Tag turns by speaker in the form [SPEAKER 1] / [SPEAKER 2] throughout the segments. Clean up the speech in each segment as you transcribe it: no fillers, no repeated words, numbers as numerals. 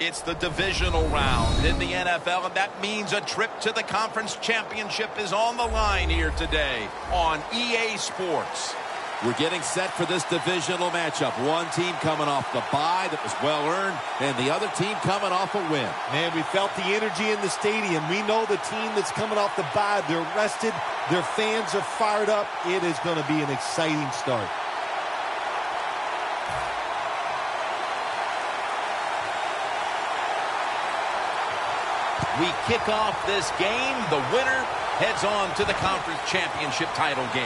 [SPEAKER 1] It's the divisional round in the NFL, and that means a trip to the conference championship is on the line here today on EA Sports.
[SPEAKER 2] We're getting set for this divisional matchup. One team coming off the bye that was well-earned, and the other team coming off a win.
[SPEAKER 3] Man, we felt the energy in the stadium. We know the team that's coming off the bye, they're rested, their fans are fired up. It is going to be an exciting start.
[SPEAKER 1] We kick off this game. The winner heads on to the conference championship title game.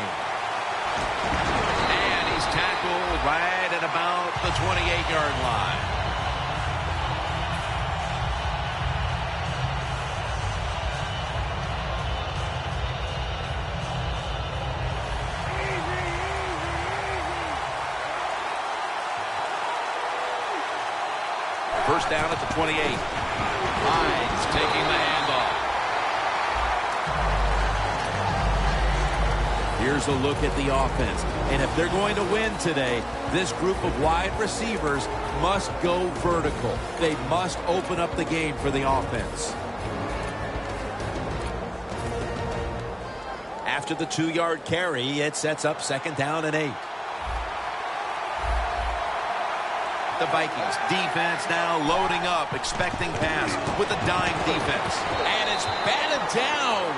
[SPEAKER 1] And he's tackled right at about the 28-yard line. First down at the 28. Hines taking the handoff.
[SPEAKER 2] Here's a look at the offense. And if they're going to win today, this group of wide receivers must go vertical. They must open up the game for the offense. After the 2-yard carry, it sets up 2nd down and 8.
[SPEAKER 1] The Vikings defense now loading up, expecting pass with a dime defense. And it's batted down.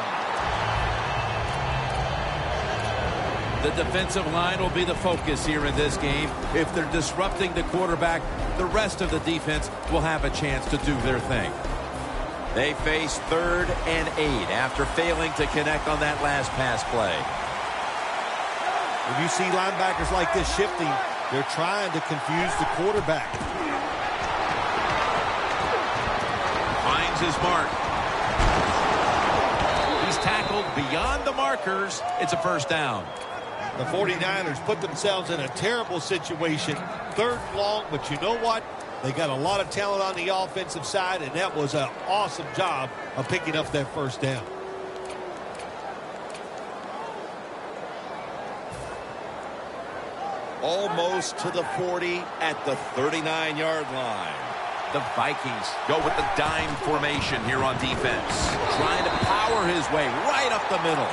[SPEAKER 2] The defensive line will be the focus here in this game. If they're disrupting the quarterback, the rest of the defense will have a chance to do their thing. They face 3rd and 8 after failing to connect on that last pass play.
[SPEAKER 3] When you see linebackers like this shifting, they're trying to confuse the quarterback.
[SPEAKER 1] Finds his mark. He's tackled beyond the markers. It's a first down.
[SPEAKER 3] The 49ers put themselves in a terrible situation. 3rd and long, but you know what? They got a lot of talent on the offensive side, and that was an awesome job of picking up that first down.
[SPEAKER 2] Almost to the 40 at the 39-yard line.
[SPEAKER 1] The Vikings go with the dime formation here on defense.
[SPEAKER 2] Trying to power his way right up the middle.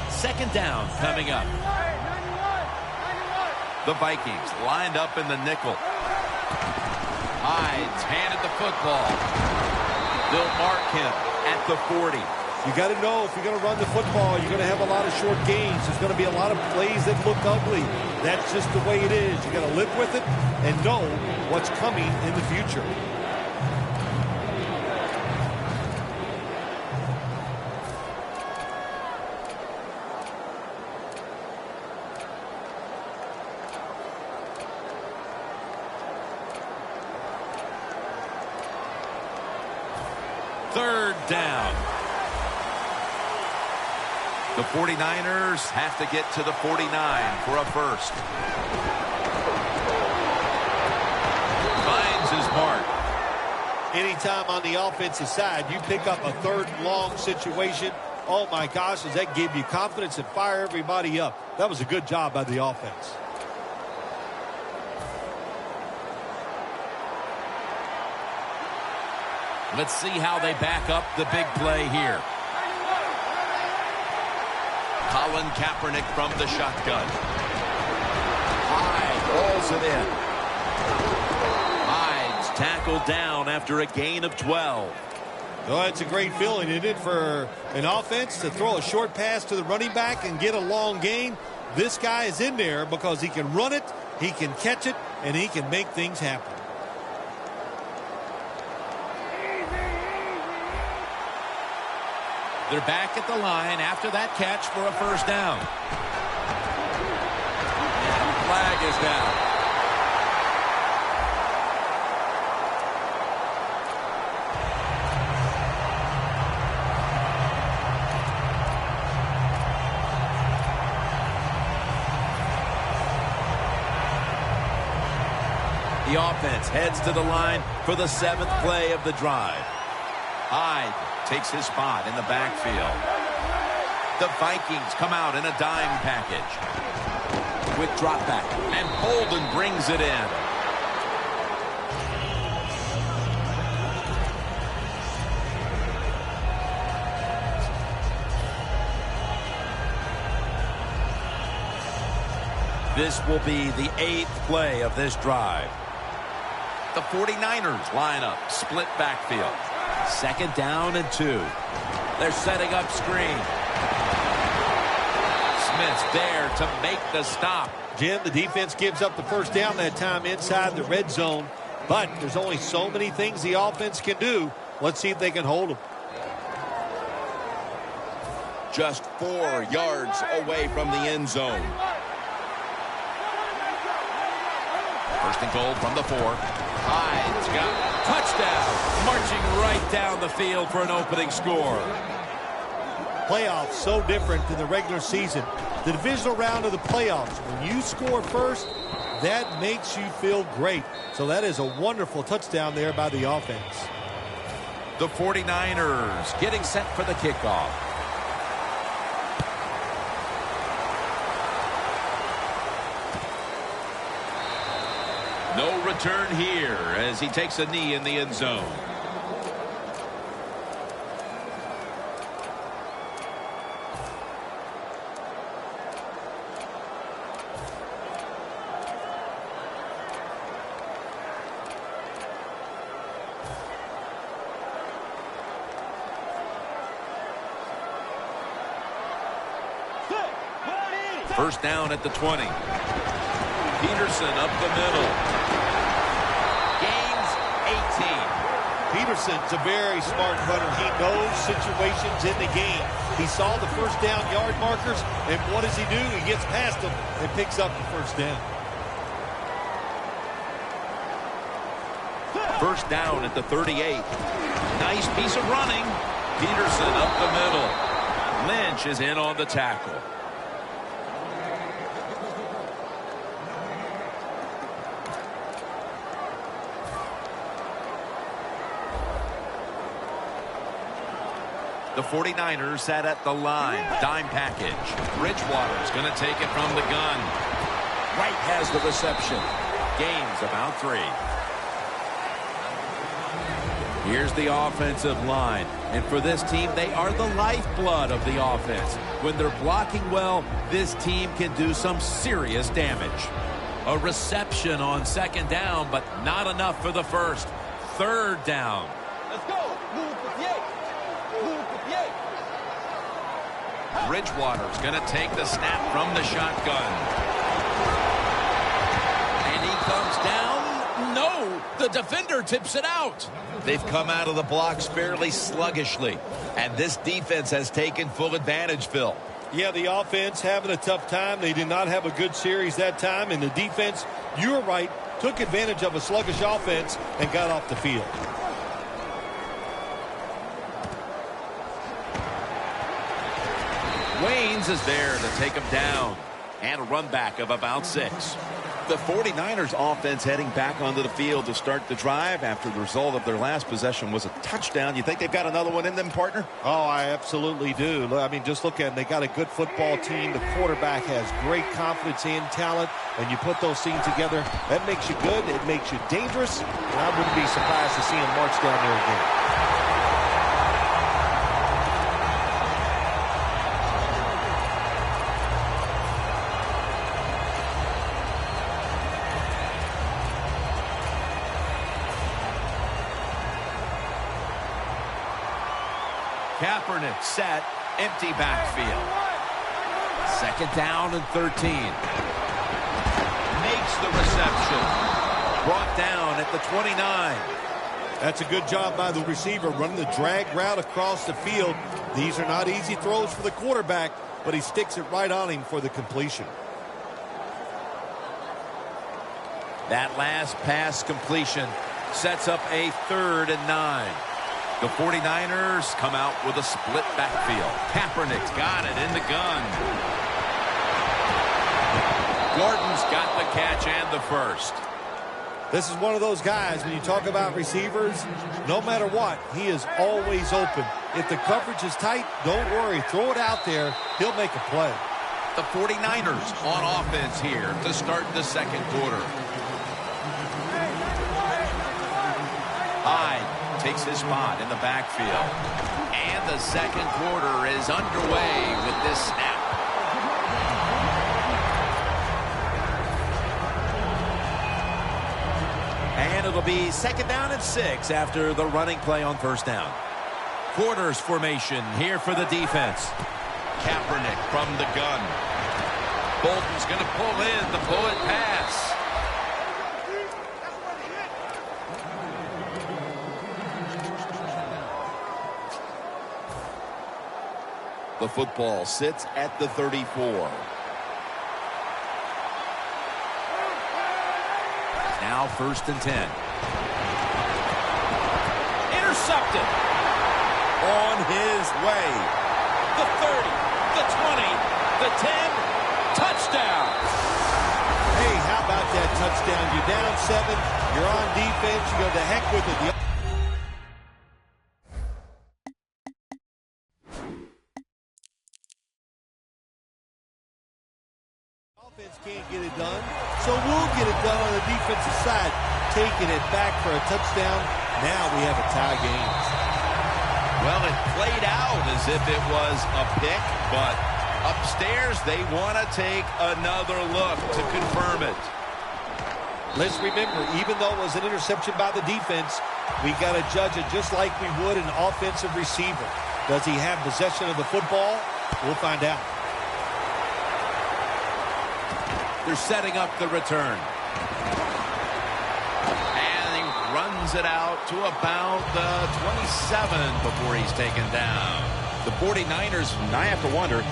[SPEAKER 2] Second down coming up.
[SPEAKER 1] The Vikings lined up in the nickel. Hines handed the football. They'll mark him at the 40.
[SPEAKER 3] You got to know if you're going to run the football, you're going to have a lot of short gains. There's going to be a lot of plays that look ugly. That's just the way it is. You got to live with it and know what's coming in the future.
[SPEAKER 1] Third down. The 49ers have to get to the 49 for a first. Finds his mark.
[SPEAKER 3] Anytime on the offensive side, you pick up a 3rd and long situation, oh my gosh, does that give you confidence and fire everybody up? That was a good job by the offense.
[SPEAKER 2] Let's see how they back up the big play here.
[SPEAKER 1] Colin Kaepernick from the shotgun.
[SPEAKER 2] High rolls it in.
[SPEAKER 1] Hines tackled down after a gain of 12.
[SPEAKER 3] Oh, it's a great feeling, isn't it, for an offense to throw a short pass to the running back and get a long gain. This guy is in there because he can run it, he can catch it, and he can make things happen.
[SPEAKER 2] They're back at the line after that catch for a first down. Flag is down. The offense heads to the line for the 7th play of the drive.
[SPEAKER 1] Hyde takes his spot in the backfield. The Vikings come out in a dime package. Quick drop back, and Bolden brings it in.
[SPEAKER 2] This will be the 8th play of this drive.
[SPEAKER 1] The 49ers line up, split backfield.
[SPEAKER 2] 2nd down and 2. They're setting up screen.
[SPEAKER 1] Smith's there to make the stop.
[SPEAKER 3] Jim, the defense gives up the first down that time inside the red zone. But there's only so many things the offense can do. Let's see if they can hold them.
[SPEAKER 1] Just 4 yards away from the end zone. 1st and goal from the 4. Hyde's got
[SPEAKER 2] Touchdown. Marching right down the field for an opening score.
[SPEAKER 3] Playoffs so different than the regular season. The divisional round of the playoffs, when you score first, that makes you feel great. So that is a wonderful touchdown there by the offense.
[SPEAKER 2] The 49ers getting set for the kickoff.
[SPEAKER 1] no return here as he takes a knee in the end zone. First down at the 20. Peterson up the middle. Gains 18.
[SPEAKER 3] Peterson's a very smart runner. He knows situations in the game. He saw the first down yard markers, and what does he do? He gets past them and picks up the first down.
[SPEAKER 1] First down at the 38. Nice piece of running. Peterson up the middle. Lynch is in on the tackle. The 49ers sat at the line. Dime package. Bridgewater's going to take it from the gun. Wright has the reception. Gains about 3.
[SPEAKER 2] Here's the offensive line. And for this team, they are the lifeblood of the offense. When they're blocking well, this team can do some serious damage. A reception on second down, but not enough for the first. Third down.
[SPEAKER 4] Let's go.
[SPEAKER 1] Bridgewater's going to take the snap from the shotgun. And he comes down.
[SPEAKER 2] No, the defender tips it out.
[SPEAKER 1] They've come out of the blocks fairly sluggishly. And this defense has taken full advantage, Phil.
[SPEAKER 3] Yeah, the offense having a tough time. They did not have a good series that time. And the defense, you were right, took advantage of a sluggish offense and got off the field.
[SPEAKER 1] Waynes is there to take him down. And a run back of about 6. The 49ers offense heading back onto the field to start the drive after the result of their last possession was a touchdown. You think they've got another one in them, partner?
[SPEAKER 3] Oh, I absolutely do. I mean, just look at them. They got a good football team. The quarterback has great confidence and talent. And you put those things together, that makes you good. It makes you dangerous. And I wouldn't be surprised to see him march down there again.
[SPEAKER 1] Kaepernick set, empty backfield.
[SPEAKER 2] Second down and 13.
[SPEAKER 1] Makes the reception.
[SPEAKER 2] Brought down at the 29.
[SPEAKER 3] That's a good job by the receiver running the drag route across the field. These are not easy throws for the quarterback, but he sticks it right on him for the completion.
[SPEAKER 2] That last pass completion sets up a 3rd and 9.
[SPEAKER 1] The 49ers come out with a split backfield. Kaepernick's got it in the gun. Gordon's got the catch and the first.
[SPEAKER 3] This is one of those guys, when you talk about receivers, no matter what, he is always open. If the coverage is tight, don't worry. Throw it out there. He'll make a play.
[SPEAKER 2] The 49ers on offense here to start the second quarter. Hyde takes his spot in the backfield. And the second quarter is underway with this snap. And it'll be second down and 6 after the running play on first down. Corners formation here for the defense. Kaepernick from the gun. Bolton's going to pull in the bullet pass.
[SPEAKER 1] The football sits at the 34.
[SPEAKER 2] Now first and 10. Intercepted. On his way. The 30, the 20, the 10. Touchdown.
[SPEAKER 3] Hey, how about that touchdown? You're down 7. You're on defense. You go to heck with it. Can't get it done, so we'll get it done on the defensive side, taking it back for a touchdown. Now we have a tie game.
[SPEAKER 2] Well, it played out as if it was a pick, but upstairs they want to take another look to confirm it.
[SPEAKER 3] Let's remember, even though it was an interception by the defense, we got to judge it just like we would an offensive receiver. Does he have possession of the football? We'll find out.
[SPEAKER 2] They're setting up the return. And he runs it out to about the 27 before he's taken down.
[SPEAKER 1] The 49ers, I have to wonder,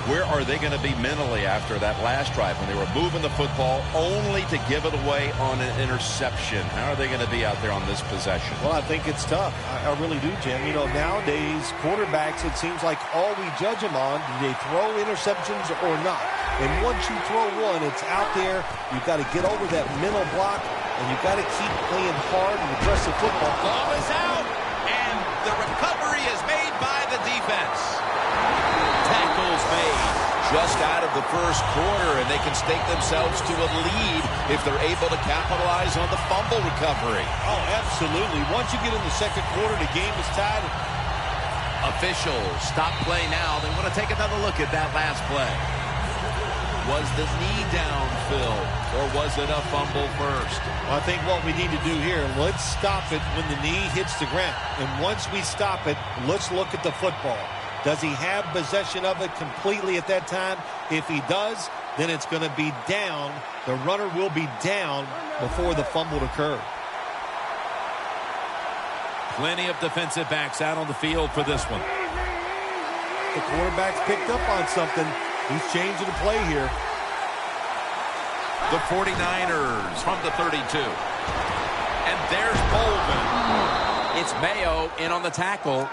[SPEAKER 1] where are they going to be mentally after that last drive when they were moving the football only to give it away on an interception? How are they going to be out there on this possession?
[SPEAKER 3] Well, I think it's tough. I really do, Jim. You know, nowadays, quarterbacks, it seems like all we judge them on, do they throw interceptions or not? And once you throw one, it's out there. You've got to get over that mental block, and you've got to keep playing hard and aggressive football.
[SPEAKER 2] Ball is out, and the recovery is made by the defense. Tackles made just out of the first quarter, and they can stake themselves to a lead if they're able to capitalize on the fumble recovery.
[SPEAKER 3] Oh, absolutely. Once you get in the second quarter, the game is tied.
[SPEAKER 2] Officials stop play now. They want to take another look at that last play. Was the knee down, Phil, or was it a fumble first?
[SPEAKER 3] Well, I think what we need to do here, let's stop it when the knee hits the ground. And once we stop it, let's look at the football. Does he have possession of it completely at that time? If he does, then it's going to be down. The runner will be down before the fumble occurred.
[SPEAKER 2] Plenty of defensive backs out on the field for this one.
[SPEAKER 3] The quarterback's picked up on something. He's changing the play here.
[SPEAKER 2] The 49ers from the 32. And there's Bolden. It's Mayo in on the tackle.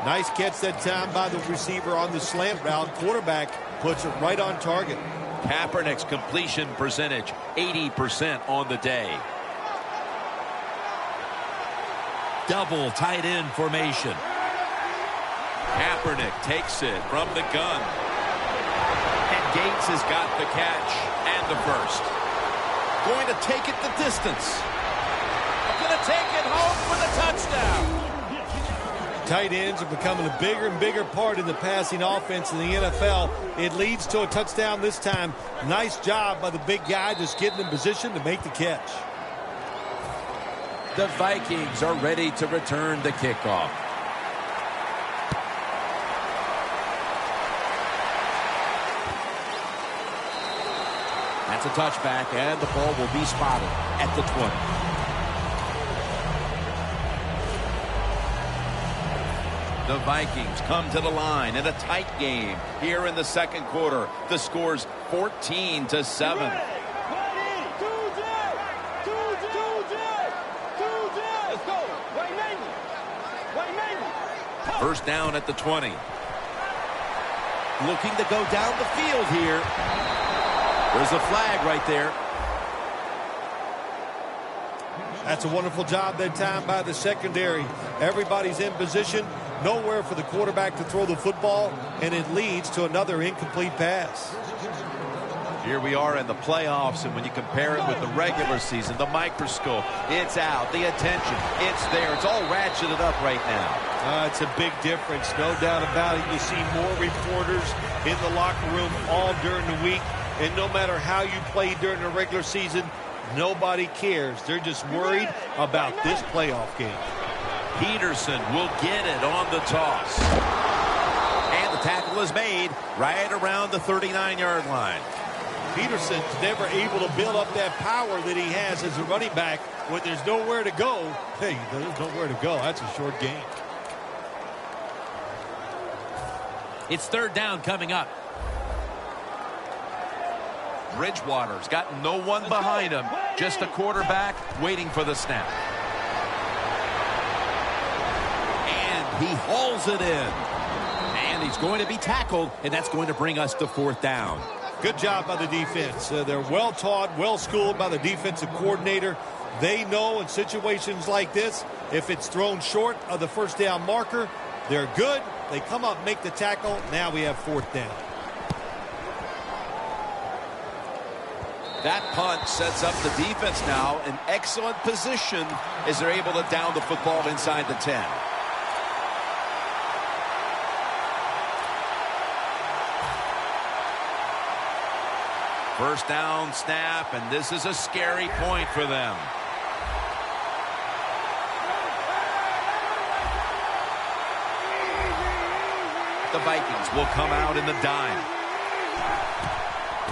[SPEAKER 3] Nice catch that time by the receiver on the slant route. Quarterback puts it right on target.
[SPEAKER 2] Kaepernick's completion percentage, 80% on the day. Double tight end formation. Kaepernick takes it from the gun. And Gates has got the catch and the first. Going to take it the distance. Going to take it home for the touchdown.
[SPEAKER 3] Tight ends are becoming a bigger and bigger part in the passing offense in the NFL. It leads to a touchdown this time. Nice job by the big guy just getting in position to make the catch.
[SPEAKER 2] The Vikings are ready to return the kickoff. That's a touchback, and the ball will be spotted at the 20. The Vikings come to the line in a tight game here in the second quarter. The score's 14-7. First down at the 20. Looking to go down the field here. There's a flag right there.
[SPEAKER 3] That's a wonderful job that time by the secondary. Everybody's in position. Nowhere for the quarterback to throw the football, and it leads to another incomplete pass.
[SPEAKER 2] Here we are in the playoffs, and when you compare it with the regular season, the microscope, it's out. The attention, it's there. It's all ratcheted up right now.
[SPEAKER 3] It's a big difference, no doubt about it. You see more reporters in the locker room all during the week, and no matter how you play during the regular season, nobody cares. They're just worried about this playoff game.
[SPEAKER 2] Peterson will get it on the toss. And the tackle is made right around the 39-yard line.
[SPEAKER 3] Peterson's never able to build up that power that he has as a running back when there's nowhere to go. Hey, there's nowhere to go. That's a short game.
[SPEAKER 2] It's third down coming up. Bridgewater's got no one behind him. Just a quarterback waiting for the snap. And he hauls it in. And he's going to be tackled, and that's going to bring us to fourth down.
[SPEAKER 3] Good job by the defense. They're well taught, well schooled by the defensive coordinator. They know in situations like this, if it's thrown short of the first down marker, they're good. They come up, make the tackle. Now we have fourth down.
[SPEAKER 2] That punt sets up the defense now in excellent position as they're able to down the football inside the 10. First down snap, and this is a scary point for them. The Vikings will come out in the dime.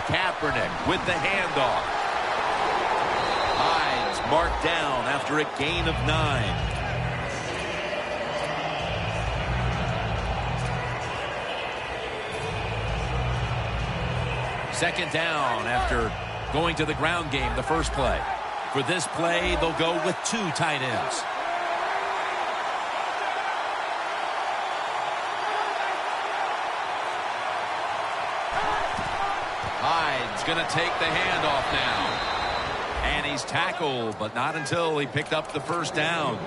[SPEAKER 2] Kaepernick with the handoff. Hines marked down after a gain of 9. Second down after going to the ground game the first play. For this play, they'll go with 2 tight ends. Hyde's going to take the handoff now. And he's tackled, but not until he picked up the first down.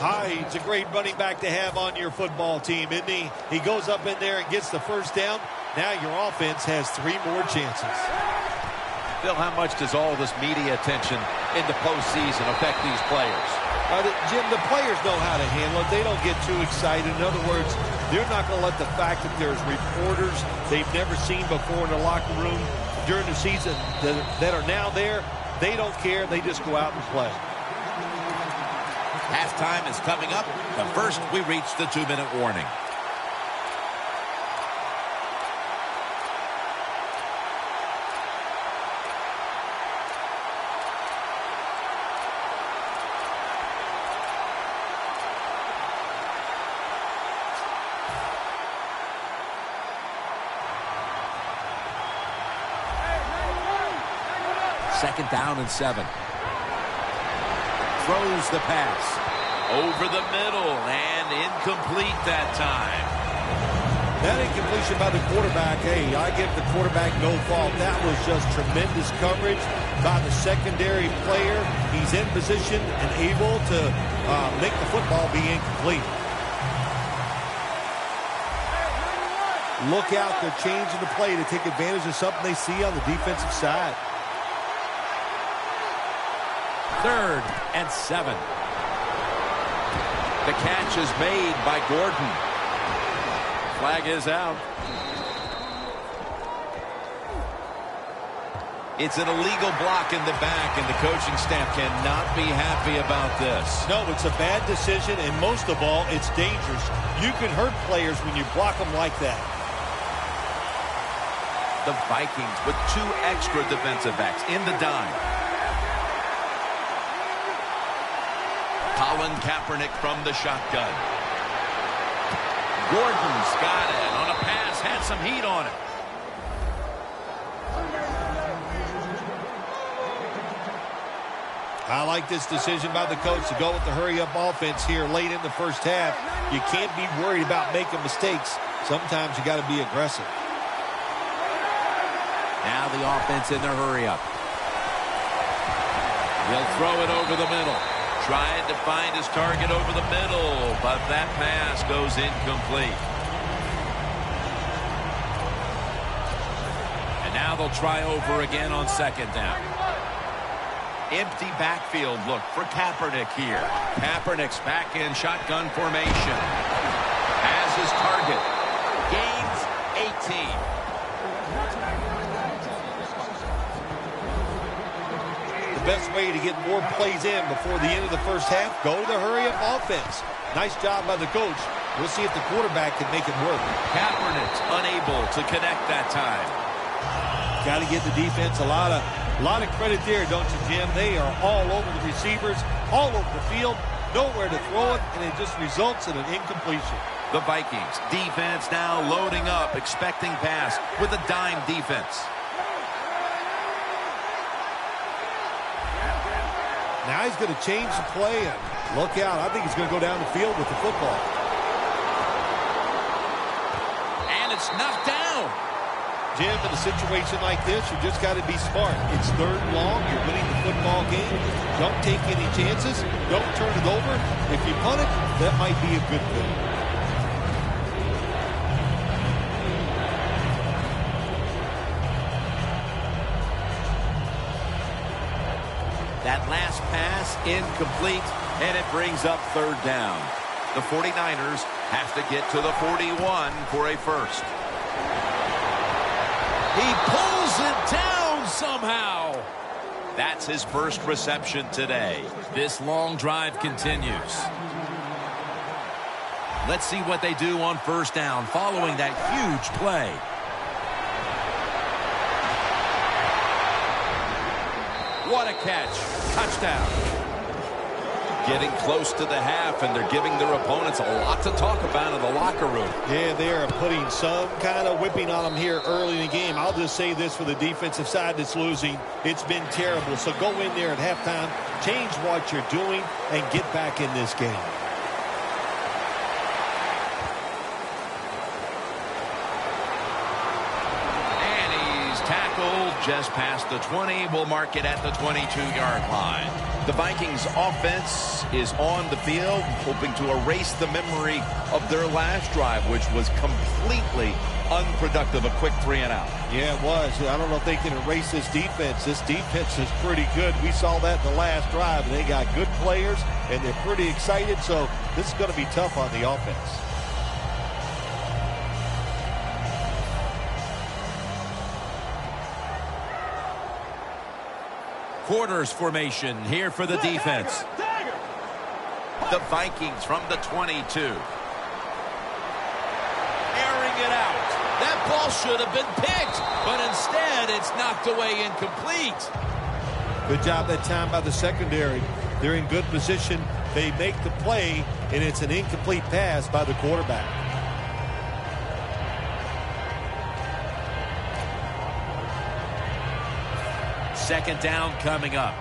[SPEAKER 3] Hyde's a great running back to have on your football team, isn't he? He goes up in there and gets the first down. Now your offense has 3 more chances.
[SPEAKER 2] Phil, how much does all this media attention in the postseason affect these players?
[SPEAKER 3] Jim, the players know how to handle it. They don't get too excited. In other words, they're not going to let the fact that there's reporters they've never seen before in the locker room during the season that are now there. They don't care. They just go out and play.
[SPEAKER 2] Halftime is coming up, but first we reach the 2-minute warning. Second down and 7. Throws the pass. Over the middle and incomplete that time.
[SPEAKER 3] That incompletion by the quarterback, hey, I give the quarterback no fault. That was just tremendous coverage by the secondary player. He's in position and able to make the football be incomplete. Look out, they're changing the play to take advantage of something they see on the defensive side.
[SPEAKER 2] Third and 7. The catch is made by Gordon. Flag is out. It's an illegal block in the back, and the coaching staff cannot be happy about this.
[SPEAKER 3] No, it's a bad decision, and most of all, it's dangerous. You can hurt players when you block them like that.
[SPEAKER 2] The Vikings with 2 extra defensive backs in the dime. Colin Kaepernick from the shotgun. Gordon's got it on a pass, had some heat on it.
[SPEAKER 3] I like this decision by the coach to go with the hurry-up offense here late in the first half. You can't be worried about making mistakes. Sometimes you got to be aggressive.
[SPEAKER 2] Now the offense in their hurry-up. He'll throw it over the middle. Trying to find his target over the middle, but that pass goes incomplete. And now they'll try over again on second down.
[SPEAKER 1] Empty backfield look for Kaepernick here.
[SPEAKER 2] Kaepernick's back in shotgun formation. Has his target. Gains 18.
[SPEAKER 3] Best way to get more plays in before the end of the first half, go to the hurry-up offense. Nice job by the coach. We'll see if the quarterback can make it work.
[SPEAKER 2] Kaepernick's unable to connect that time.
[SPEAKER 3] Got to give the defense a lot of credit there, don't you, Jim? They are all over the receivers, all over the field, nowhere to throw it, and it just results in an incompletion.
[SPEAKER 1] The Vikings defense now loading up, expecting pass with a dime defense.
[SPEAKER 3] Now he's going to change the play, and look out. I think he's going to go down the field with the football.
[SPEAKER 2] And it's knocked down.
[SPEAKER 3] Jim, in a situation like this, you just got to be smart. It's third and long. You're winning the football game. Don't take any chances. Don't turn it over. If you punt it, that might be a good thing.
[SPEAKER 2] That last pass incomplete, and it brings up third down.
[SPEAKER 1] The 49ers have to get to the 41 for a first.
[SPEAKER 2] He pulls it down somehow.
[SPEAKER 1] That's his first reception today.
[SPEAKER 2] This long drive continues. Let's see what they do on first down following that huge play. What a catch. Touchdown. Getting close to the half, and they're giving their opponents a lot to talk about in the locker room.
[SPEAKER 3] Yeah, they are putting some kind of whipping on them here early in the game. I'll just say this for the defensive side that's losing. It's been terrible. So go in there at halftime, change what you're doing, and get back in this game.
[SPEAKER 1] Just past the 20. We'll mark it at the 22-yard line. The Vikings offense is on the field, hoping to erase the memory of their last drive, which was completely unproductive. A quick 3 and out.
[SPEAKER 3] Yeah, it was. I don't know if they can erase this defense. This defense is pretty good. We saw that in the last drive. They got good players, and they're pretty excited, so this is going to be tough on the offense.
[SPEAKER 2] Quarters formation here for the defense.
[SPEAKER 1] The Vikings from the 22.
[SPEAKER 2] Airing it out. That ball should have been picked, but instead it's knocked away incomplete.
[SPEAKER 3] Good job that time by the secondary. They're in good position. They make the play, and it's an incomplete pass by the quarterback.
[SPEAKER 2] Second down coming up.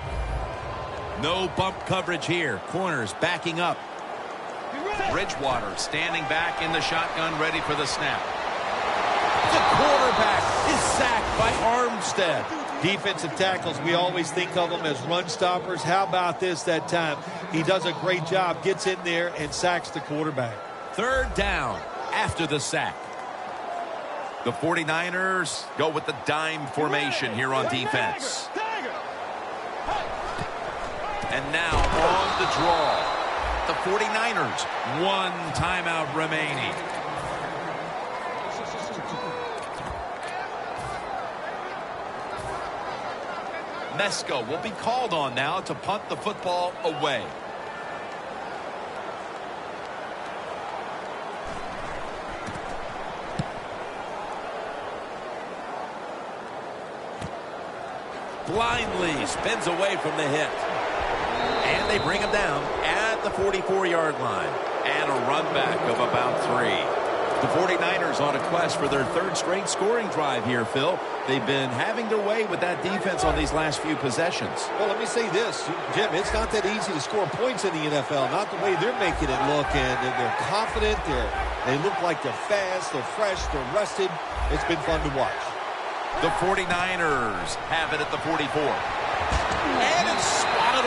[SPEAKER 2] No bump coverage here. Corners backing up.
[SPEAKER 1] Bridgewater standing back in the shotgun, ready for the snap.
[SPEAKER 2] The quarterback is sacked by Armstead.
[SPEAKER 3] Defensive tackles, we always think of them as run stoppers. How about this that time? He does a great job, gets in there and sacks the quarterback.
[SPEAKER 2] Third down after the sack.
[SPEAKER 1] The 49ers go with the dime formation here on defense. And now on the draw, the 49ers.
[SPEAKER 2] One timeout remaining.
[SPEAKER 1] Mesko will be called on now to punt the football away.
[SPEAKER 2] Blindly spins away from the hit. And they bring him down at the 44-yard line. And a run back of about 3.
[SPEAKER 1] The 49ers on a quest for their third straight scoring drive here, Phil. They've been having their way with that defense on these last few possessions.
[SPEAKER 3] Well, let me say this, Jim, it's not that easy to score points in the NFL, not the way they're making it look. And they're confident, they look like they're fast, they're fresh, they're rested. It's been fun to watch.
[SPEAKER 1] The 49ers have it at the 44.
[SPEAKER 2] And it's spotted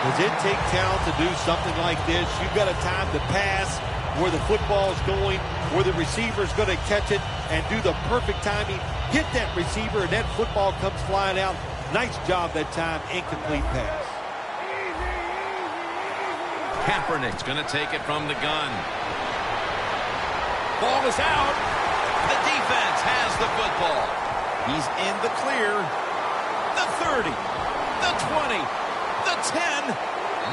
[SPEAKER 3] Does it take talent to do something like this? You've got a time to pass where the football's going, where the receiver's going to catch it and do the perfect timing, hit that receiver, and that football comes flying out. Nice job that time, incomplete pass.
[SPEAKER 2] Kaepernick's going to take it from the gun. Ball is out. The defense has the football.
[SPEAKER 1] He's in the clear.
[SPEAKER 2] The 30, the 20, the 10.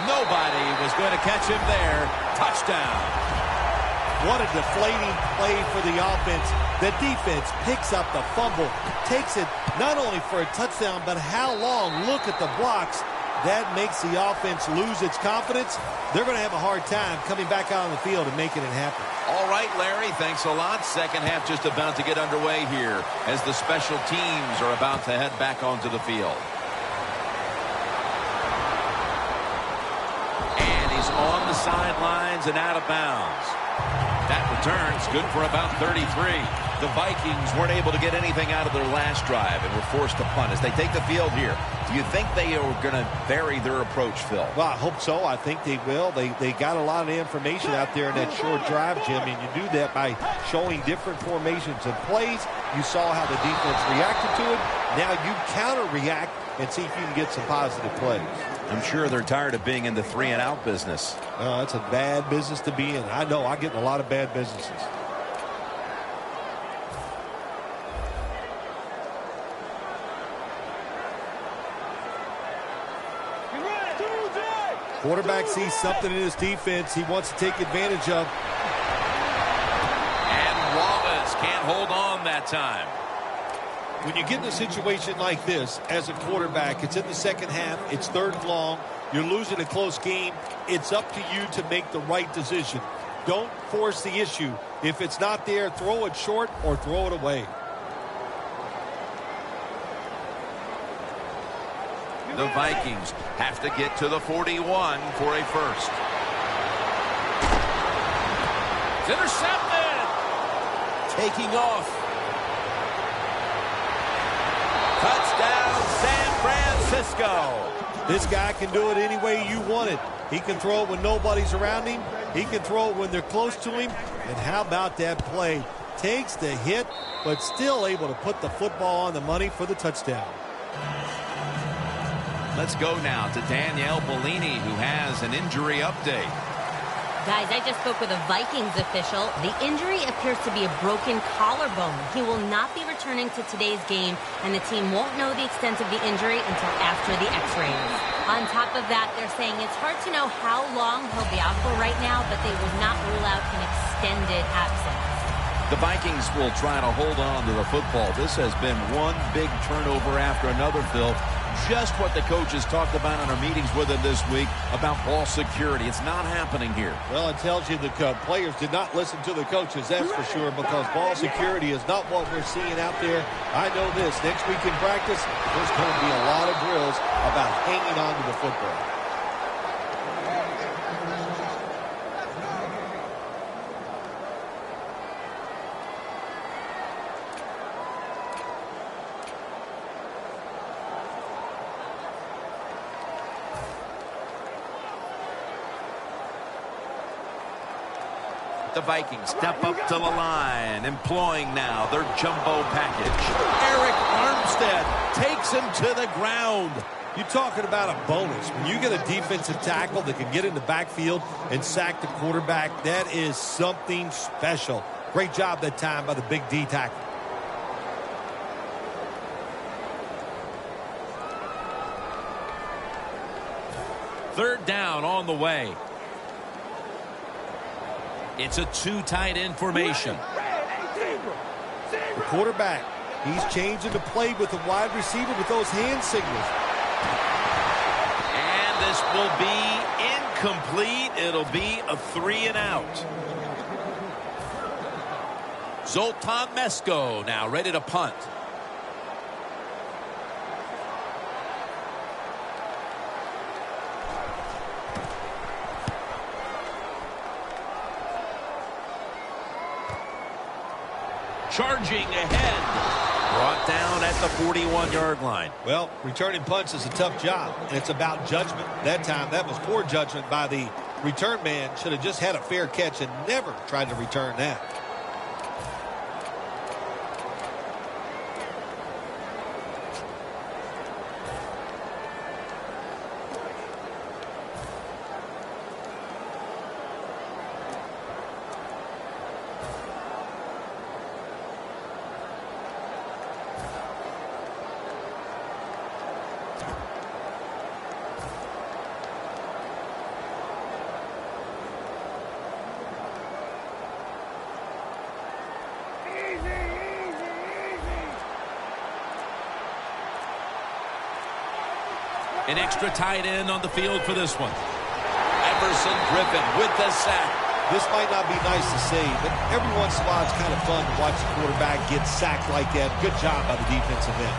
[SPEAKER 2] Nobody was going to catch him there. Touchdown.
[SPEAKER 3] What a deflating play for the offense. The defense picks up the fumble, takes it not only for a touchdown, but how long? Look at the blocks. That makes the offense lose its confidence. They're going to have a hard time coming back out on the field and making it happen.
[SPEAKER 2] All right, Larry, thanks a lot. Second half just about to get underway here as the special teams are about to head back onto the field. And he's on the sidelines and out of bounds. That return's good for about 33.
[SPEAKER 1] The Vikings weren't able to get anything out of their last drive and were forced to punt. As they take the field here, do you think they are going to vary their approach, Phil?
[SPEAKER 3] Well, I hope so. I think they will. They got a lot of information out there in that short drive, Jim, and you do that by showing different formations and plays. You saw how the defense reacted to it. Now you counter-react and see if you can get some positive plays.
[SPEAKER 1] I'm sure they're tired of being in the 3-and-out business.
[SPEAKER 3] That's a bad business to be in. I know. I get in a lot of bad businesses. Quarterback sees something in his defense he wants to take advantage of.
[SPEAKER 2] And Wallace can't hold on that time.
[SPEAKER 3] When you get in a situation like this as a quarterback, it's in the second half, it's 3rd and long, you're losing a close game, it's up to you to make the right decision. Don't force the issue. If it's not there, throw it short or throw it away.
[SPEAKER 2] The Vikings have to get to the 41 for a first. It's intercepted. Taking off. Touchdown, San Francisco.
[SPEAKER 3] This guy can do it any way you want it. He can throw it when nobody's around him. He can throw it when they're close to him. And how about that play? Takes the hit, but still able to put the football on the money for the touchdown.
[SPEAKER 2] Let's go now to Danielle Bellini, who has an injury update.
[SPEAKER 4] Guys, I just spoke with a Vikings official. The injury appears to be a broken collarbone. He will not be returning to today's game, and the team won't know the extent of the injury until after the x-rays. On top of that, they're saying it's hard to know how long he'll be out for right now, but they will not rule out an extended absence.
[SPEAKER 1] The Vikings will try to hold on to the football. This has been one big turnover after another, Phil. Just what the coaches talked about in our meetings with him this week about ball security. It's not happening here.
[SPEAKER 3] Well, it tells you the players did not listen to the coaches, that's for sure, because ball security is not what we're seeing out there. I know this. Next week in practice, there's going to be a lot of drills about hanging on to the football.
[SPEAKER 2] The Vikings step up to the line, employing now their jumbo package. Eric Armstead takes him to the ground.
[SPEAKER 3] You're talking about a bonus. When you get a defensive tackle that can get in the backfield and sack the quarterback, that is something special. Great job that time by the big D tackle.
[SPEAKER 2] Third down on the way. It's a two tight end formation.
[SPEAKER 3] The quarterback, he's changing the play with the wide receiver with those hand signals.
[SPEAKER 2] And this will be incomplete. It'll be a 3-and-out. Zoltan Mesko now ready to punt. Charging ahead. Brought down at the 41-yard line.
[SPEAKER 3] Well, returning punts is a tough job, and it's about judgment. That time, that was poor judgment by the return man. Should have just had a fair catch and never tried to return that.
[SPEAKER 2] An extra tight end on the field for this one. Everson Griffin with the sack.
[SPEAKER 3] This might not be nice to say, but every once in a while it's kind of fun to watch the quarterback get sacked like that. Good job by the defensive end.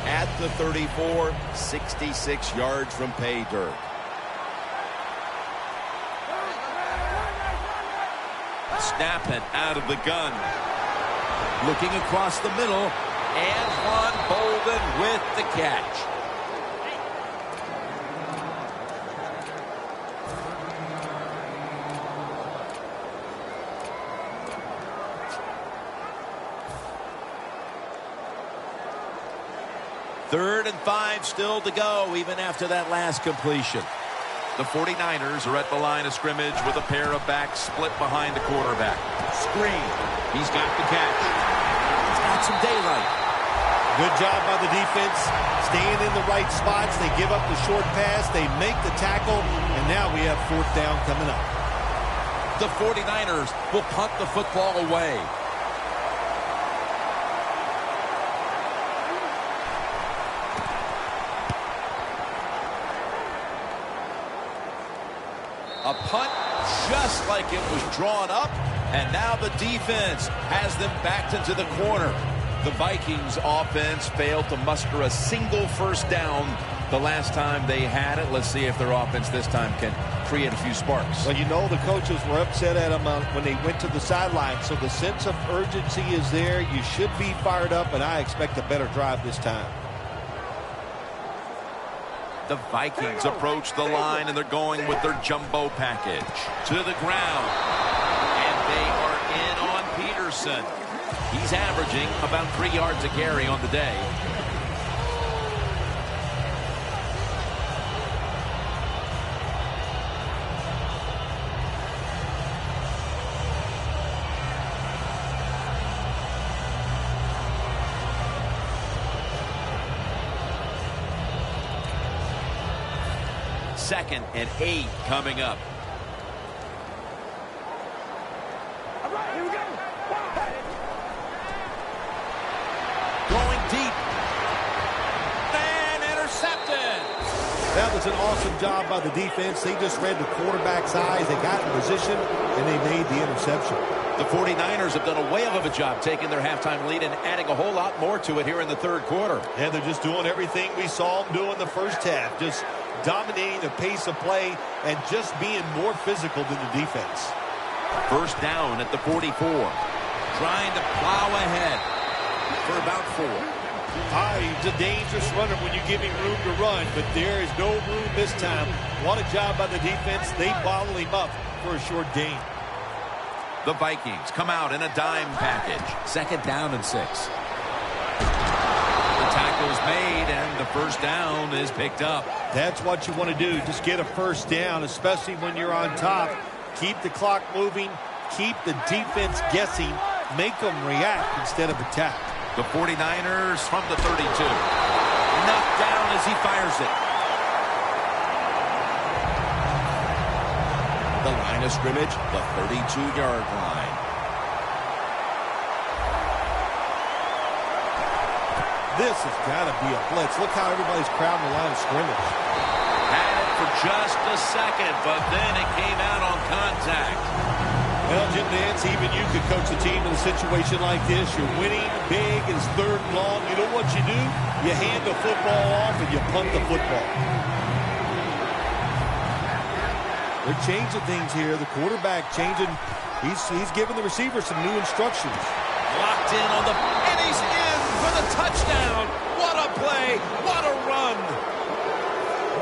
[SPEAKER 1] At the 34, 66 yards from pay dirt.
[SPEAKER 2] Snapping out of the gun. Looking across the middle. Antoine Bolden with the catch. Third and 5 still to go, even after that last completion.
[SPEAKER 1] The 49ers are at the line of scrimmage with a pair of backs split behind the quarterback. Screen. He's got the catch.
[SPEAKER 2] He's got some daylight.
[SPEAKER 3] Good job by the defense. Staying in the right spots. They give up the short pass. They make the tackle. And now we have fourth down coming up.
[SPEAKER 2] The 49ers will punt the football away. A punt just like it was drawn up, and now the defense has them backed into the corner.
[SPEAKER 1] The Vikings offense failed to muster a single first down the last time they had it. Let's see if their offense this time can create a few sparks.
[SPEAKER 3] Well, you know the coaches were upset at them when they went to the sideline, so the sense of urgency is there. You should be fired up, and I expect a better drive this time.
[SPEAKER 2] The Vikings approach the line, and they're going with their jumbo package. To the ground. And they are in on Peterson. He's averaging about 3 yards a carry on the day. Second and 8 coming up.
[SPEAKER 5] All right, here we go.
[SPEAKER 2] Going deep. And intercepted.
[SPEAKER 3] That was an awesome job by the defense. They just read the quarterback's eyes. They got in position, and they made the interception.
[SPEAKER 1] The 49ers have done a whale of a job taking their halftime lead and adding a whole lot more to it here in the third quarter.
[SPEAKER 3] And they're just doing everything we saw them do in the first half. Just dominating the pace of play and just being more physical than the defense.
[SPEAKER 1] First down at the 44.
[SPEAKER 2] Trying to plow ahead for about 4.
[SPEAKER 3] He's a dangerous runner when you give him room to run, but there is no room this time. What a job by the defense. They bottle him up for a short gain.
[SPEAKER 1] The Vikings come out in a dime package.
[SPEAKER 2] Second down and 6. The tackle's made, and the first down is picked up.
[SPEAKER 3] That's what you want to do. Just get a first down, especially when you're on top. Keep the clock moving. Keep the defense guessing. Make them react instead of attack.
[SPEAKER 1] The 49ers from the 32. Knocked down as he fires it. The line of scrimmage, the 32-yard line.
[SPEAKER 3] This has got to be a blitz. Look how everybody's crowding the line of scrimmage.
[SPEAKER 2] Had it for just a second, but then it came out on contact.
[SPEAKER 3] Well, Jim Nance, even you could coach a team in a situation like this. You're winning big, it's third and long. You know what you do? You hand the football off and you punt the football. They're changing things here. The quarterback changing. He's giving the receiver some new instructions.
[SPEAKER 2] Locked in on and he's in for the touchdown. What a play. What a run.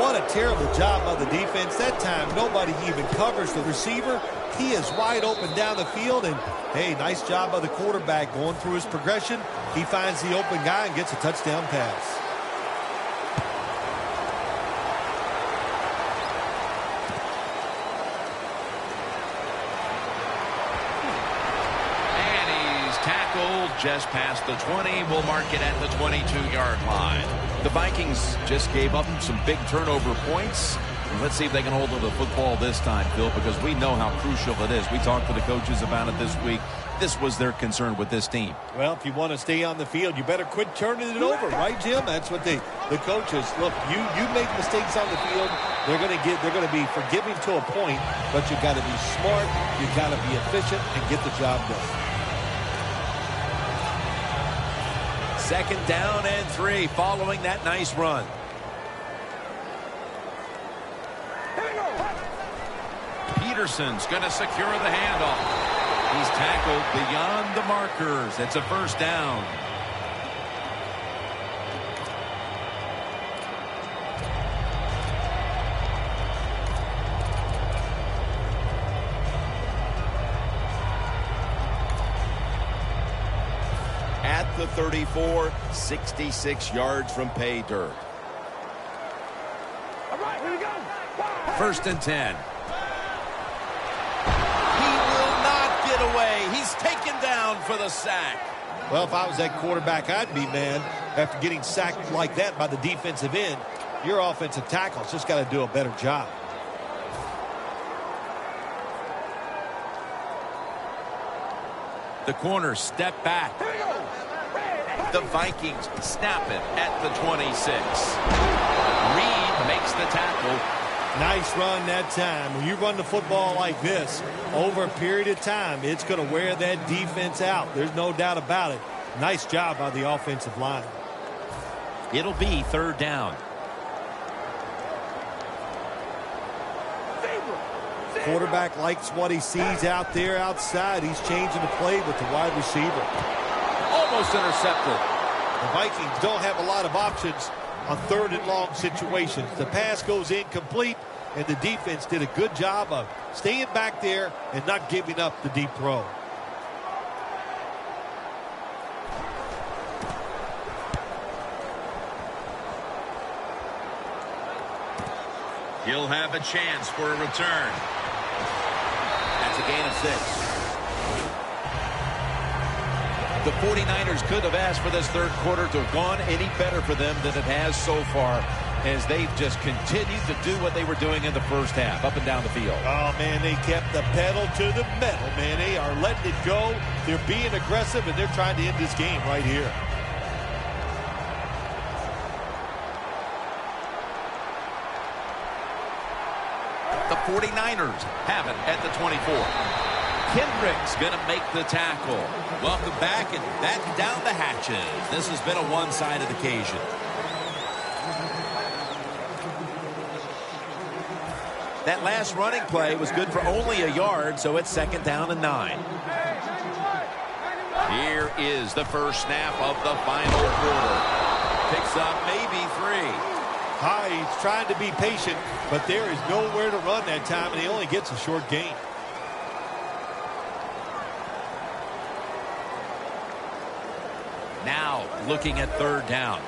[SPEAKER 3] What a terrible job by the defense. That time, nobody even covers the receiver. He is wide open down the field, and, hey, nice job by the quarterback going through his progression. He finds the open guy and gets a touchdown pass.
[SPEAKER 2] Just past the 20. We'll mark it at the 22-yard line.
[SPEAKER 1] The Vikings just gave up some big turnover points. Let's see if they can hold on to the football this time, Phil, because we know how crucial it is. We talked to the coaches about it this week. This was their concern with this team.
[SPEAKER 3] Well, if you want to stay on the field, you better quit turning it over, right, Jim? That's what the coaches look. You make mistakes on the field, they're going to be forgiving to a point, but you got to be smart, you got to be efficient, and get the job done.
[SPEAKER 2] Second down and 3 following that nice run. Peterson's going to secure the handoff. He's tackled beyond the markers. It's a first down.
[SPEAKER 1] The 34, 66 yards from pay dirt.
[SPEAKER 5] All right, here we go.
[SPEAKER 2] First and 10. He will not get away. He's taken down for the sack.
[SPEAKER 3] Well, if I was that quarterback, I'd be mad after getting sacked like that by the defensive end. Your offensive tackle's just got to do a better job.
[SPEAKER 2] The corner step back.
[SPEAKER 5] Here we go.
[SPEAKER 2] The Vikings snap it at the 26. Reed makes the tackle.
[SPEAKER 3] Nice run that time. When you run the football like this, over a period of time, it's going to wear that defense out. There's no doubt about it. Nice job by the offensive line.
[SPEAKER 2] It'll be third down.
[SPEAKER 3] Quarterback likes what he sees out there outside. He's changing the play with the wide receiver.
[SPEAKER 2] Almost intercepted.
[SPEAKER 3] The Vikings don't have a lot of options on third and long situations. The pass goes incomplete, and the defense did a good job of staying back there and not giving up the deep throw.
[SPEAKER 2] He'll have a chance for a return. That's a gain of 6.
[SPEAKER 1] The 49ers could have asked for this third quarter to have gone any better for them than it has so far, as they've just continued to do what they were doing in the first half, up and down the field.
[SPEAKER 3] Oh, man, they kept the pedal to the metal, man. They are letting it go. They're being aggressive, and they're trying to end this game right here.
[SPEAKER 2] The 49ers have it at the 24. Kendrick's going to make the tackle. Welcome back and batten down the hatches. This has been a one-sided occasion.
[SPEAKER 1] That last running play was good for only a yard, so it's second down and 9.
[SPEAKER 2] Here is the first snap of the final quarter. Picks up maybe 3.
[SPEAKER 3] He's trying to be patient, but there is nowhere to run that time, and he only gets a short gain.
[SPEAKER 2] Now looking at third down.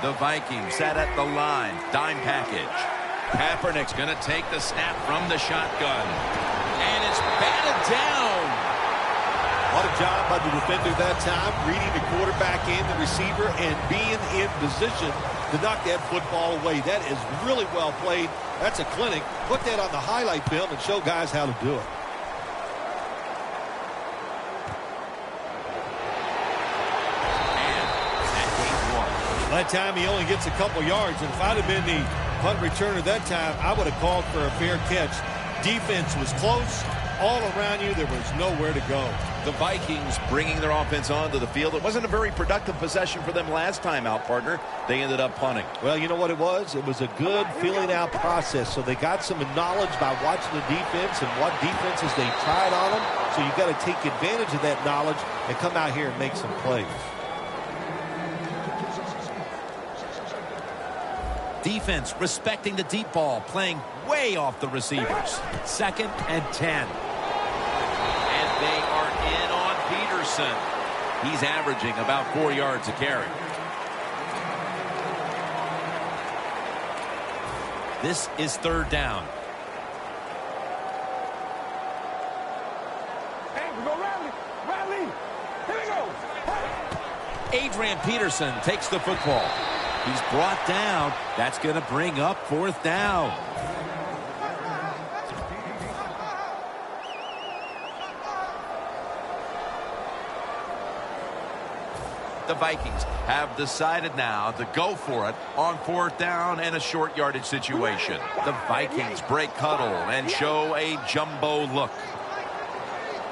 [SPEAKER 2] The Vikings sat at the line. Dime package. Kaepernick's going to take the snap from the shotgun. And it's batted down.
[SPEAKER 3] What a job by the defender that time, reading the quarterback and the receiver and being in position to knock that football away. That is really well played. That's a clinic. Put that on the highlight film and show guys how to do it. That time he only gets a couple yards, and if I'd have been the punt returner that time, I would have called for a fair catch. Defense was close. All around you, there was nowhere to go.
[SPEAKER 1] The Vikings bringing their offense onto the field. It wasn't a very productive possession for them last time out, partner. They ended up punting.
[SPEAKER 3] Well, you know what it was? It was a good feeling out process. So they got some knowledge by watching the defense and what defenses they tried on them. So you got to take advantage of that knowledge and come out here and make some plays.
[SPEAKER 2] Defense respecting the deep ball, playing way off the receivers. 2nd and 10.
[SPEAKER 1] And they are in on Peterson. He's averaging about 4 yards a carry.
[SPEAKER 2] This is 3rd down.
[SPEAKER 5] Hey, we go rally. Rally. Here we go.
[SPEAKER 2] Adrian Peterson takes the football. He's brought down. That's going to bring up 4th down.
[SPEAKER 1] The Vikings have decided now to go for it on 4th down and a short yardage situation. The Vikings break huddle and show a jumbo look.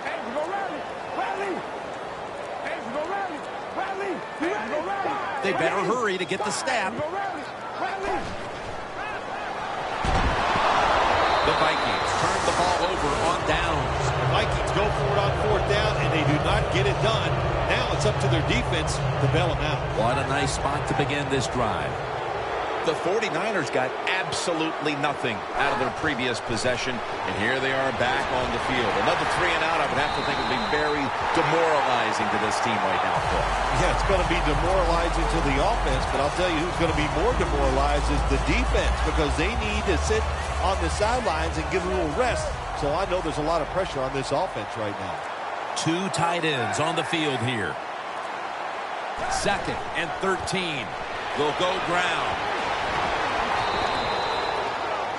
[SPEAKER 5] Hey, we go rally. Rally. Hey, we go rally. Rally. We go rally.
[SPEAKER 2] They better hurry to get the snap.
[SPEAKER 5] We go rally. Rally.
[SPEAKER 1] The Vikings turn the ball over on downs.
[SPEAKER 3] The Vikings go for it on 4th down, and they do not get it done. Now it's up to their defense to bail them out.
[SPEAKER 2] What a nice spot to begin this drive.
[SPEAKER 1] The 49ers got absolutely nothing out of their previous possession, and here they are back on the field. Another 3 and out, I would have to think, would be very demoralizing to this team right now, Phil.
[SPEAKER 3] Yeah, it's going to be demoralizing to the offense, but I'll tell you who's going to be more demoralized is the defense, because they need to sit on the sidelines and get a little rest. So I know there's a lot of pressure on this offense right now.
[SPEAKER 2] 2 tight ends on the field here. 2nd and 13. They'll go ground.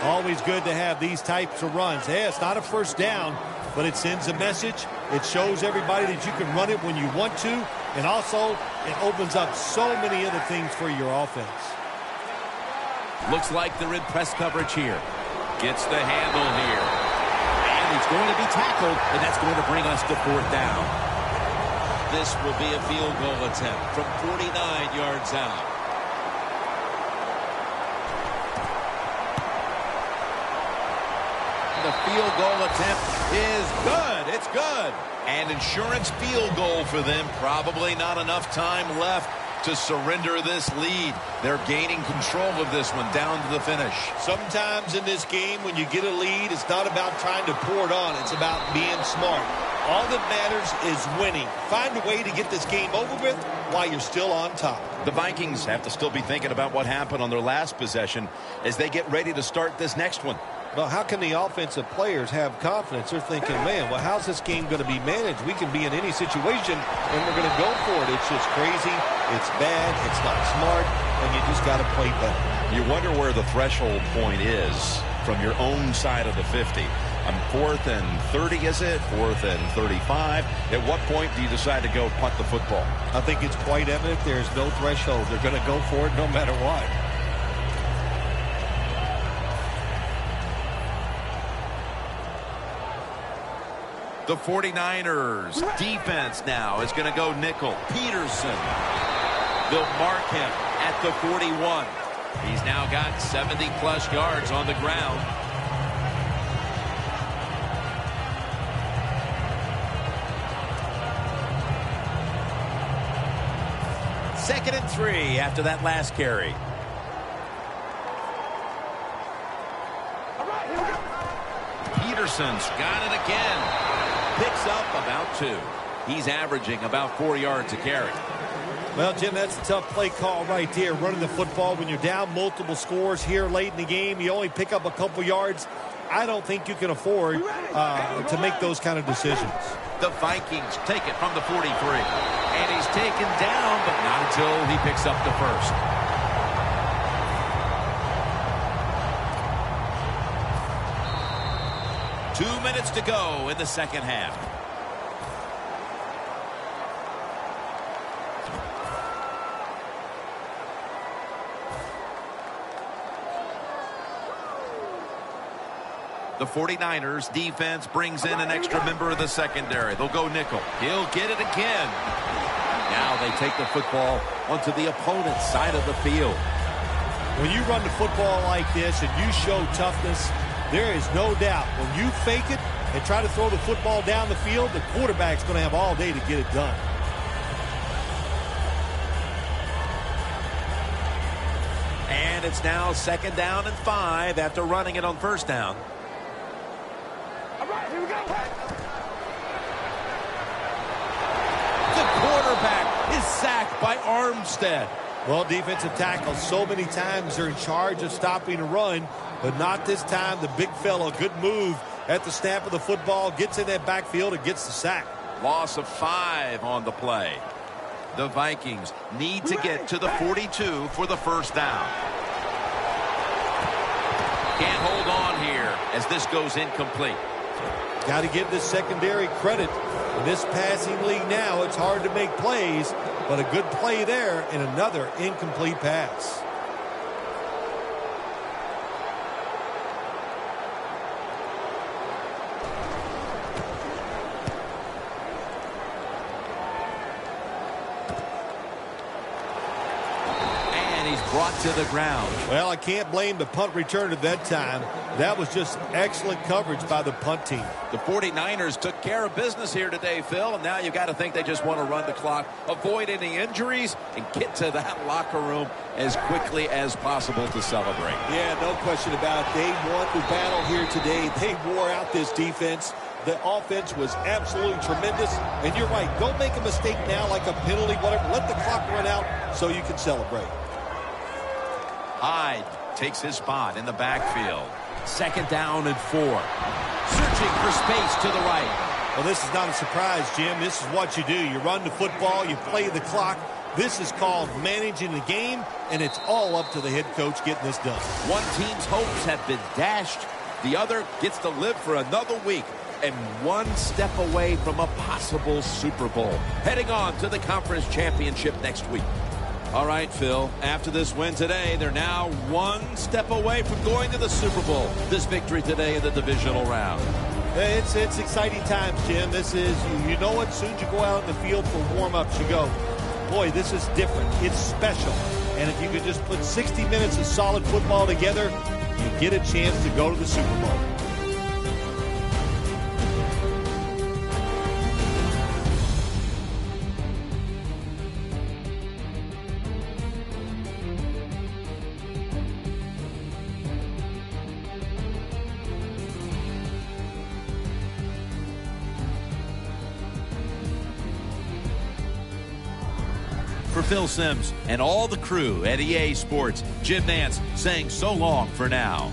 [SPEAKER 3] Always good to have these types of runs. Hey, it's not a 1st down, but it sends a message. It shows everybody that you can run it when you want to, and also it opens up so many other things for your offense.
[SPEAKER 2] Looks like they're in press coverage here. Gets the handle here. And he's going to be tackled, and that's going to bring us to 4th down. This will be a field goal attempt from 49 yards out.
[SPEAKER 1] The field goal attempt is good. It's good. An insurance field goal for them. Probably not enough time left to surrender this lead. They're gaining control of this one down to the finish.
[SPEAKER 3] Sometimes in this game, when you get a lead, it's not about trying to pour it on. It's about being smart. All that matters is winning. Find a way to get this game over with while you're still on top.
[SPEAKER 1] The Vikings have to still be thinking about what happened on their last possession as they get ready to start this next one.
[SPEAKER 3] Well, how can the offensive players have confidence? They're thinking, man, well, how's this game going to be managed? We can be in any situation, and we're going to go for it. It's just crazy. It's bad. It's not smart, and you just got to play better.
[SPEAKER 1] You wonder where the threshold point is from your own side of the 50. 4th and 30, is it? 4th and 35. At what point do you decide to go punt the football?
[SPEAKER 3] I think it's quite evident there's no threshold. They're going to go for it no matter what.
[SPEAKER 1] The 49ers defense now is going to go nickel. Peterson. They'll mark him at the 41.
[SPEAKER 2] He's now got 70-plus yards on the ground. Second and 3 after that last carry.
[SPEAKER 5] All right, here we go.
[SPEAKER 1] Peterson's got it again. Picks up about 2. He's averaging about 4 yards a carry.
[SPEAKER 3] Well, Jim, that's a tough play call right there, running the football when you're down multiple scores here late in the game. You only pick up a couple yards. I don't think you can afford to make those kind of decisions.
[SPEAKER 1] The Vikings take it from the 43. And he's taken down, but not until he picks up the first.
[SPEAKER 2] Two minutes to go in the second half. The 49ers defense brings in an extra member of the secondary. They'll go nickel. He'll get it again. Now they take the football onto the opponent's side of the field.
[SPEAKER 3] When you run the football like this and you show toughness, there is no doubt when you fake it and try to throw the football down the field, the quarterback's going to have all day to get it done.
[SPEAKER 2] And it's now 2nd down and 5 after running it on 1st down.
[SPEAKER 5] All right, here we go.
[SPEAKER 2] The quarterback is sacked by Armstead.
[SPEAKER 3] Well, defensive tackles so many times they're in charge of stopping a run, but not this time. The big fellow, good move at the snap of the football, gets in that backfield and gets the sack.
[SPEAKER 2] Loss of 5 on the play. The Vikings need to get to the 42 for the 1st down. Can't hold on here as this goes incomplete.
[SPEAKER 3] Got to give this secondary credit. In this passing league now, it's hard to make plays, but a good play there and another incomplete pass.
[SPEAKER 2] Brought to the ground.
[SPEAKER 3] Well, I can't blame the punt return at that time. That was just excellent coverage by the punt team.
[SPEAKER 2] The 49ers took care of business here today, Phil, and now you got to think they just want to run the clock, avoid any injuries, and get to that locker room as quickly as possible to celebrate.
[SPEAKER 3] Yeah, no question about it. They won the battle here today. They wore out this defense. The offense was absolutely tremendous. And you're right, don't make a mistake now like a penalty, whatever. Let the clock run out so you can celebrate.
[SPEAKER 2] Hyde takes his spot in the backfield. 2nd down and 4. Searching for space to the right.
[SPEAKER 3] Well, this is not a surprise, Jim. This is what you do. You run the football, you play the clock. This is called managing the game, and it's all up to the head coach getting this done.
[SPEAKER 2] One team's hopes have been dashed. The other gets to live for another week and one step away from a possible Super Bowl. Heading on to the conference championship next week. All right, Phil, after this win today, they're now one step away from going to the Super Bowl. This victory today in the divisional round.
[SPEAKER 3] It's exciting times, Jim. This is, you know what, as soon as you go out in the field for warm-ups, you go, boy, this is different. It's special. And if you can just put 60 minutes of solid football together, you get a chance to go to the Super Bowl.
[SPEAKER 2] For Phil Simms and all the crew at EA Sports, Jim Nance saying so long for now.